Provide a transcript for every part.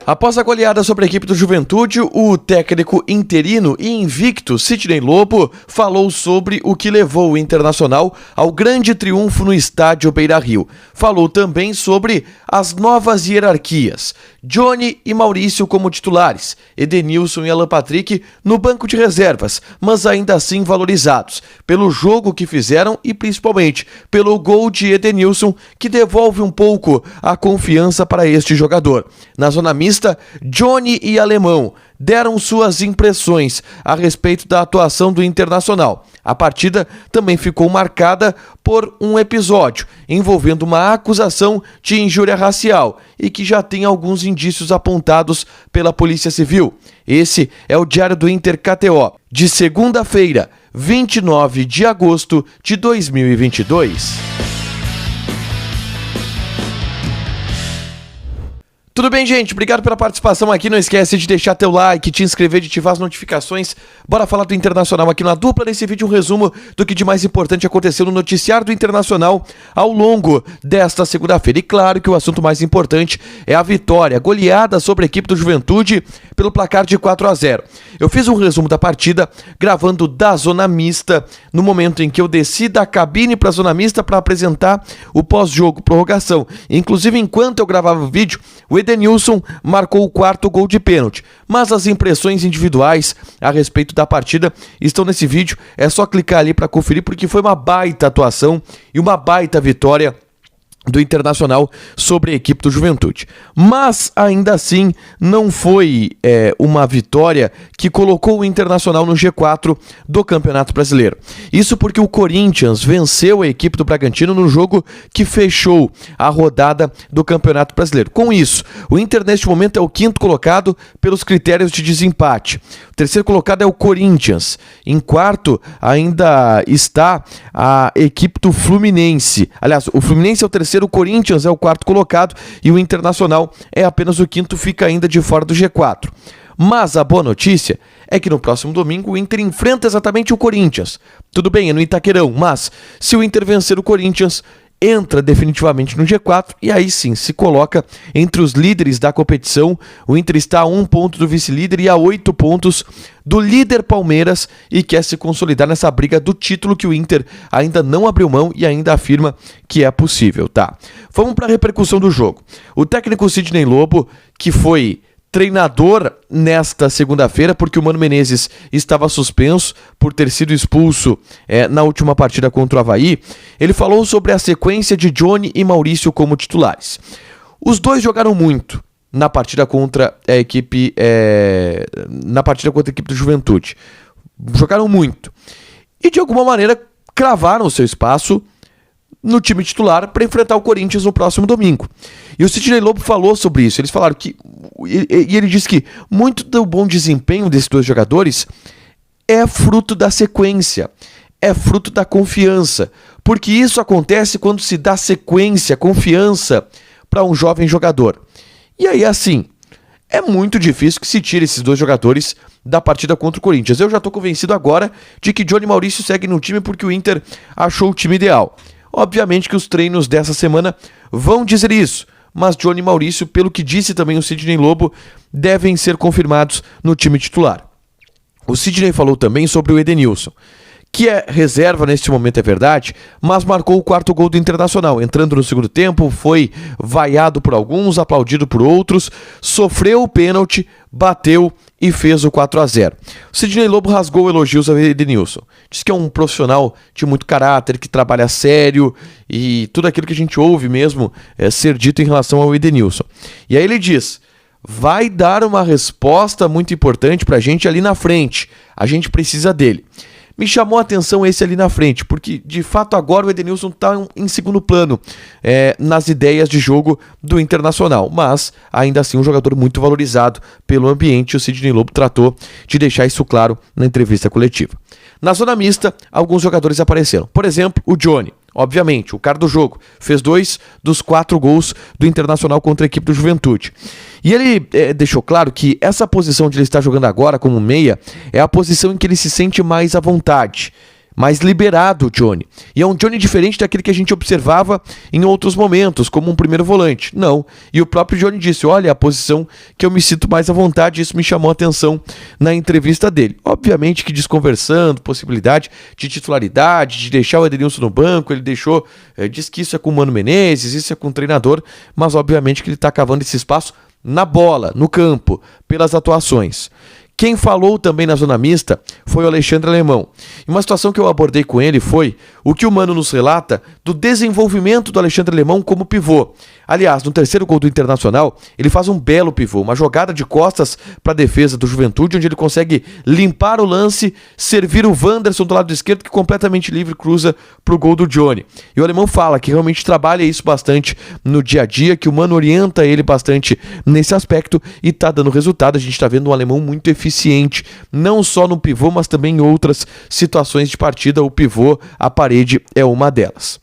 Após a goleada sobre a equipe do Juventude, o técnico interino e invicto Sidney Lobo falou sobre o que levou o Internacional ao grande triunfo no estádio Beira-Rio. Falou também sobre as novas hierarquias, Johnny e Maurício como titulares, Edenilson e Alan Patrick no banco de reservas, mas ainda assim valorizados pelo jogo que fizeram e principalmente pelo gol de Edenilson, que devolve um pouco a confiança para este jogador. Na zona mista, Johnny e Alemão deram suas impressões a respeito da atuação do Internacional. A partida também ficou marcada por um episódio envolvendo uma acusação de injúria racial e que já tem alguns indícios apontados pela Polícia Civil. Esse é o Diário do Inter KTO, de segunda-feira, 29 de agosto de 2022. Tudo bem, gente? Obrigado pela participação aqui. Não esquece de deixar teu like, te inscrever, de ativar as notificações. Bora falar do Internacional aqui na dupla. Nesse vídeo, um resumo do que de mais importante aconteceu no noticiário do Internacional ao longo desta segunda-feira. E claro que o assunto mais importante é a vitória, a goleada sobre a equipe do Juventude pelo placar de 4-0. Eu fiz um resumo da partida gravando da zona mista no momento em que eu desci da cabine para a zona mista para apresentar o pós-jogo, prorrogação. Inclusive, enquanto eu gravava o vídeo, o Edenilson marcou o quarto gol de pênalti, mas as impressões individuais a respeito da partida estão nesse vídeo, é só clicar ali para conferir, porque foi uma baita atuação e uma baita vitória do Internacional sobre a equipe do Juventude. Mas, ainda assim, não foi uma vitória que colocou o Internacional no G4 do Campeonato Brasileiro. Isso porque o Corinthians venceu a equipe do Bragantino no jogo que fechou a rodada do Campeonato Brasileiro. Com isso, o Inter neste momento é o quinto colocado pelos critérios de desempate. O terceiro colocado é o Corinthians. Em quarto ainda está a equipe do Fluminense. Aliás, o Fluminense é o terceiro, o Corinthians é o quarto colocado e o Internacional é apenas o quinto, fica ainda de fora do G4. Mas a boa notícia é que no próximo domingo o Inter enfrenta exatamente o Corinthians. Tudo bem, é no Itaquerão, mas se o Inter vencer o Corinthians, entra definitivamente no G4 e aí sim se coloca entre os líderes da competição. O Inter está a 1 ponto do vice-líder e a 8 pontos do líder Palmeiras e quer se consolidar nessa briga do título que o Inter ainda não abriu mão e ainda afirma que é possível, tá? Vamos para a repercussão do jogo. O técnico Sidney Lobo, que foi treinador nesta segunda-feira, porque o Mano Menezes estava suspenso por ter sido expulso na última partida contra o Avaí, ele falou sobre a sequência de Johnny e Maurício como titulares. Os dois jogaram muito na partida contra a equipe do Juventude. Jogaram muito. E de alguma maneira cravaram o seu espaço no time titular para enfrentar o Corinthians no próximo domingo. E o Sidney Lobo falou sobre isso. Eles falaram que, e ele disse que muito do bom desempenho desses dois jogadores é fruto da sequência, é fruto da confiança, porque isso acontece quando se dá sequência, confiança para um jovem jogador. E aí, assim, é muito difícil que se tire esses dois jogadores da partida contra o Corinthians. Eu já estou convencido agora de que Johnny e Maurício seguem no time porque o Inter achou o time ideal. Obviamente que os treinos dessa semana vão dizer isso, mas Johnny e Maurício, pelo que disse também o Sidney Lobo, devem ser confirmados no time titular. O Sidney falou também sobre o Edenilson, que é reserva neste momento, é verdade, mas marcou o quarto gol do Internacional. Entrando no segundo tempo, foi vaiado por alguns, aplaudido por outros, sofreu o pênalti, bateu e fez o 4-0. O Sidney Lobo rasgou elogios ao Edenilson. Diz que é um profissional de muito caráter, que trabalha sério e tudo aquilo que a gente ouve mesmo ser dito em relação ao Edenilson. E aí ele diz: vai dar uma resposta muito importante pra gente ali na frente. A gente precisa dele. Me chamou a atenção esse ali na frente, porque de fato agora o Edenilson está em segundo plano nas ideias de jogo do Internacional, mas ainda assim um jogador muito valorizado pelo ambiente. O Sidney Lobo tratou de deixar isso claro na entrevista coletiva. Na zona mista, alguns jogadores apareceram, por exemplo, o Johnny. Obviamente, o cara do jogo, fez 2 dos 4 gols do Internacional contra a equipe do Juventude. E ele deixou claro que essa posição de ele estar jogando agora como meia é a posição em que ele se sente mais à vontade. mais liberado o Johnny. E é um Johnny diferente daquele que a gente observava em outros momentos, como um primeiro volante. Não. E o próprio Johnny disse, olha, a posição que eu me sinto mais à vontade, isso me chamou a atenção na entrevista dele. Obviamente que desconversando, possibilidade de titularidade, de deixar o Edenilson no banco, ele deixou, disse que isso é com o Mano Menezes, isso é com o treinador, mas obviamente que ele está cavando esse espaço na bola, no campo, pelas atuações. Quem falou também na zona mista foi o Alexandre Alemão. E uma situação que eu abordei com ele foi o que o Mano nos relata do desenvolvimento do Alexandre Alemão como pivô. Aliás, no terceiro gol do Internacional, ele faz um belo pivô, uma jogada de costas para a defesa do Juventude, onde ele consegue limpar o lance, servir o Wanderson do lado esquerdo, que completamente livre cruza para o gol do Johnny. E o Alemão fala que realmente trabalha isso bastante no dia a dia, que o Mano orienta ele bastante nesse aspecto e está dando resultado. A gente está vendo um Alemão muito eficiente, não só no pivô, mas também em outras situações de partida. O pivô, a parede é uma delas.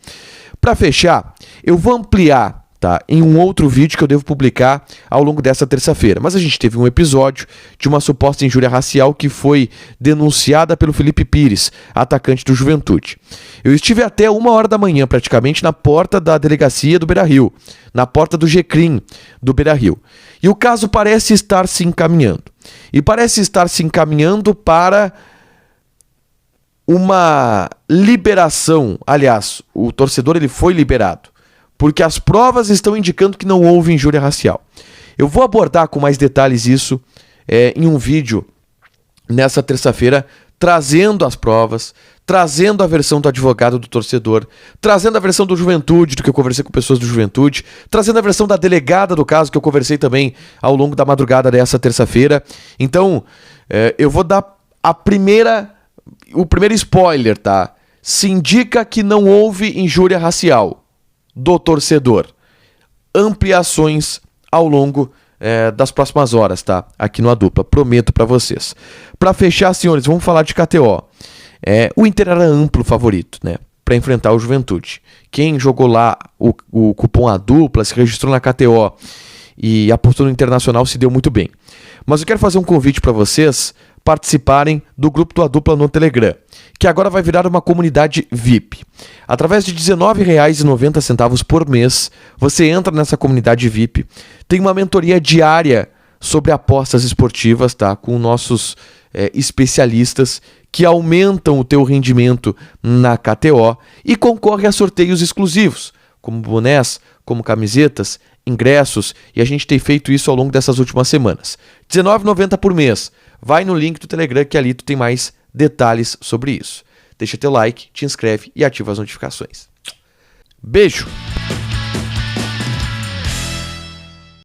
Para fechar, eu vou ampliar em um outro vídeo que eu devo publicar ao longo dessa terça-feira. Mas a gente teve um episódio de uma suposta injúria racial que foi denunciada pelo Felipe Pires, atacante do Juventude. Eu estive até 1h da manhã, praticamente, na porta da delegacia do Beira-Rio, na porta do Gecrim do Beira-Rio. E o caso parece estar se encaminhando. E parece estar se encaminhando para uma liberação. Aliás, o torcedor ele foi liberado, porque as provas estão indicando que não houve injúria racial. Eu vou abordar com mais detalhes isso em um vídeo nessa terça-feira, trazendo as provas, trazendo a versão do advogado do torcedor, trazendo a versão do Juventude, do que eu conversei com pessoas do Juventude, trazendo a versão da delegada do caso, que eu conversei também ao longo da madrugada dessa terça-feira. Então, eu vou dar o primeiro spoiler, tá? Se indica que não houve injúria racial do torcedor. Ampliações ao longo das próximas horas, tá? Aqui no A Dupla, prometo pra vocês. Pra fechar, senhores, vamos falar de KTO. O Inter era amplo favorito, né? Pra enfrentar o Juventude. Quem jogou lá o cupom A Dupla, se registrou na KTO e apostou no Internacional, se deu muito bem. Mas eu quero fazer um convite pra vocês participarem do grupo do A Dupla no Telegram, que agora vai virar uma comunidade VIP. Através de R$ 19,90 por mês, você entra nessa comunidade VIP, tem uma mentoria diária sobre apostas esportivas, tá? Com nossos especialistas que aumentam o teu rendimento na KTO e concorre a sorteios exclusivos, como bonés, como camisetas, ingressos, e a gente tem feito isso ao longo dessas últimas semanas. R$ 19,90 por mês. Vai no link do Telegram que ali tu tem mais detalhes sobre isso. Deixa teu like, te inscreve e ativa as notificações. Beijo!